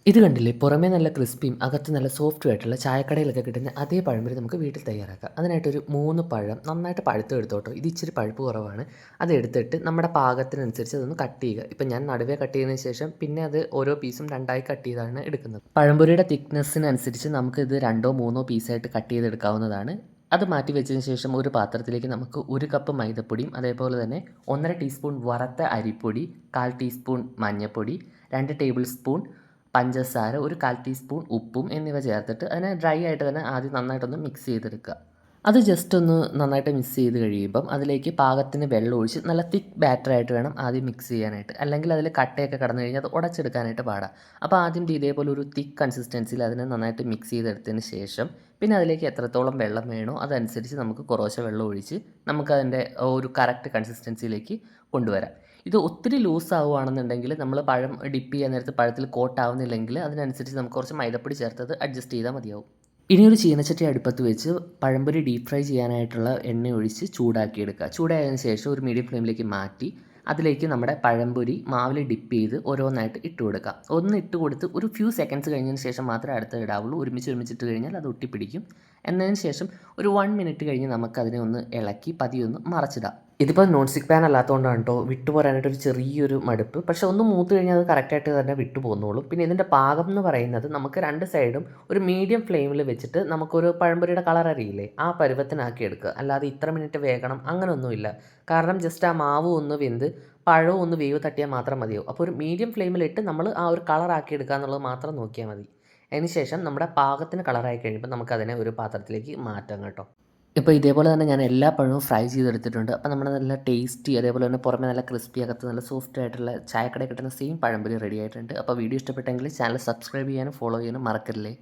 ഇത് കണ്ടില്ലേ, പുറമേ നല്ല ക്രിസ്പിയും അകത്ത് നല്ല സോഫ്റ്റും ആയിട്ടുള്ള ചായക്കടയിലൊക്കെ കിട്ടുന്ന അതേ പഴംപൊരി നമുക്ക് വീട്ടിൽ തയ്യാറാക്കാം. അതിനായിട്ടൊരു 3 പഴം നന്നായിട്ട് പഴുത്തത് എടുത്തോട്ടോ. ഇത് ഇച്ചിരി പഴുപ്പ് കുറവാണ്. അതെടുത്തിട്ട് നമ്മുടെ പാകത്തിനനുസരിച്ച് അതൊന്ന് കട്ട് ചെയ്യുക. ഇപ്പം ഞാൻ നടുവേ കട്ട് ചെയ്തതിന് ശേഷം പിന്നെ അത് ഓരോ പീസും രണ്ടായി കട്ട് ചെയ്താണ് എടുക്കുന്നത്. പഴംപൊരിയുടെ തിക്നെസ്സിനനുസരിച്ച് നമുക്ക് ഇത് 2ഓ 3ഓ പീസായിട്ട് കട്ട് ചെയ്തെടുക്കാവുന്നതാണ്. അത് മാറ്റി വെച്ചതിന് ശേഷം ഒരു പാത്രത്തിലേക്ക് നമുക്ക് 1 കപ്പ് മൈദപ്പൊടിയും അതേപോലെ തന്നെ 1½ ടീസ്പൂൺ വറുത്ത അരിപ്പൊടി, 1/4 ടീസ്പൂൺ മഞ്ഞൾപ്പൊടി, 2 ടേബിൾ സ്പൂൺ പഞ്ചസാര, ഒരു 1/4 ടീസ്പൂൺ ഉപ്പും എന്നിവ ചേർത്തിട്ട് അതിനെ ഡ്രൈ ആയിട്ട് തന്നെ ആദ്യം നന്നായിട്ടൊന്ന് മിക്സ് ചെയ്തെടുക്കുക. അത് ജസ്റ്റ് ഒന്ന് നന്നായിട്ട് മിക്സ് ചെയ്ത് കഴിയുമ്പം അതിലേക്ക് പാകത്തിന് വെള്ളം ഒഴിച്ച് നല്ല തിക്ക് ബാറ്ററായിട്ട് വേണം ആദ്യം മിക്സ് ചെയ്യാനായിട്ട്. അല്ലെങ്കിൽ അതിൽ കട്ടയൊക്കെ കടന്നു കഴിഞ്ഞാൽ അത് ഉടച്ചെടുക്കാനായിട്ട് പാടാം. അപ്പോൾ ആദ്യം ഇതേപോലെ ഒരു തിക്ക് കൺസിസ്റ്റൻസിയിൽ അതിനെ നന്നായിട്ട് മിക്സ് ചെയ്തെടുത്തതിന് ശേഷം പിന്നെ അതിലേക്ക് എത്രത്തോളം വെള്ളം വേണോ അതനുസരിച്ച് നമുക്ക് കുറേശ്ശെ വെള്ളം ഒഴിച്ച് നമുക്കതിൻ്റെ ഒരു കറക്റ്റ് കൺസിസ്റ്റൻസിയിലേക്ക് കൊണ്ടുവരാം. ഇത് ഒത്തിരി ലൂസ് ആവുകയാണെന്നുണ്ടെങ്കിൽ നമ്മൾ പഴം ഡിപ്പ് ചെയ്യാൻ നേരത്ത് പഴത്തിൽ കോട്ടാവുന്നില്ലെങ്കിൽ അതിനനുസരിച്ച് നമുക്ക് കുറച്ച് മൈദപ്പൊടി ചേർത്തത് അഡ്ജസ്റ്റ് ചെയ്താൽ മതിയാവും. ഇനി ഒരു ചീനച്ചട്ടി അടുപ്പത്ത് വെച്ച് പഴംപൊരി ഡീപ്പ് ഫ്രൈ ചെയ്യാനായിട്ടുള്ള എണ്ണ ഒഴിച്ച് ചൂടാക്കിയെടുക്കുക. ചൂടായതിനു ശേഷം ഒരു മീഡിയം ഫ്ലെയിമിലേക്ക് മാറ്റി അതിലേക്ക് നമ്മുടെ പഴംപൊരി മാവിൽ ഡിപ്പ് ചെയ്ത് ഓരോന്നായിട്ട് ഇട്ട് കൊടുക്കുക. ഒന്ന് ഇട്ട് കൊടുത്ത് ഒരു ഫ്യൂ സെക്കൻഡ്സ് കഴിഞ്ഞതിന് ശേഷം മാത്രമേ അടുത്ത ഇടാവുള്ളൂ. ഒരുമിച്ചിട്ട് കഴിഞ്ഞാൽ അത് ഒട്ടിപ്പിടിക്കും. എന്നതിന് ശേഷം ഒരു 1 മിനിറ്റ് കഴിഞ്ഞ് നമുക്കതിനെ ഒന്ന് ഇളക്കി പതിയൊന്ന് മറച്ചിടാം. ഇതിപ്പോൾ നോൺ സ്റ്റിക്ക് പാൻ അല്ലാത്തതുകൊണ്ടാണ് കേട്ടോ വിട്ടു പോരാനായിട്ടൊരു ചെറിയൊരു മടുപ്പ്. പക്ഷേ ഒന്ന് മൂത്ത് കഴിഞ്ഞാൽ അത് കറക്റ്റായിട്ട് തന്നെ വിട്ടു പോകുന്നുള്ളൂ. പിന്നെ ഇതിൻ്റെ പാകം എന്ന് പറയുന്നത് നമുക്ക് 2 സൈഡും ഒരു മീഡിയം ഫ്ലെയിമിൽ വെച്ചിട്ട് നമുക്കൊരു പഴംപൊരിയുടെ കളർ അറിയില്ലേ, ആ പരുവത്തിനാക്കി എടുക്കുക. അല്ലാതെ ഇത്ര മിനിറ്റ് വേകണം അങ്ങനെയൊന്നുമില്ല. കാരണം ജസ്റ്റ് ആ മാവ് ഒന്ന് വെന്ത് പഴവും ഒന്ന് വേവ് തട്ടിയാൽ മാത്രം മതിയാവും. അപ്പോൾ ഒരു മീഡിയം ഫ്ലെയിമിലിട്ട് നമ്മൾ ആ ഒരു കളറാക്കി എടുക്കുക എന്നുള്ളത് മാത്രം നോക്കിയാൽ മതി. അതിന് ശേഷം നമ്മുടെ പാകത്തിന് കളറായി കഴിയുമ്പോൾ നമുക്കതിനെ ഒരു പാത്രത്തിലേക്ക് മാറ്റാം കേട്ടോ. ഇപ്പോൾ ഇതേപോലെ തന്നെ ഞാൻ എല്ലാ പഴവും ഫ്രൈ ചെയ്തെടുത്തിട്ടുണ്ട്. അപ്പോൾ നമ്മുടെ നല്ല ടേസ്റ്റി അതേപോലെ തന്നെ പുറമെ നല്ല ക്രിസ്പി അകത്ത് നല്ല സോഫ്റ്റ് ആയിട്ടുള്ള ചായക്കടയിൽ കിട്ടുന്ന സെയിം പഴംപൊരി റെഡി ആയിട്ടുണ്ട്. അപ്പോൾ വീഡിയോ ഇഷ്ടപ്പെട്ടെങ്കിൽ ചാനൽ സബ്സ്ക്രൈബ് ചെയ്യാനും ഫോളോ ചെയ്യാനും മറക്കല്ലേ.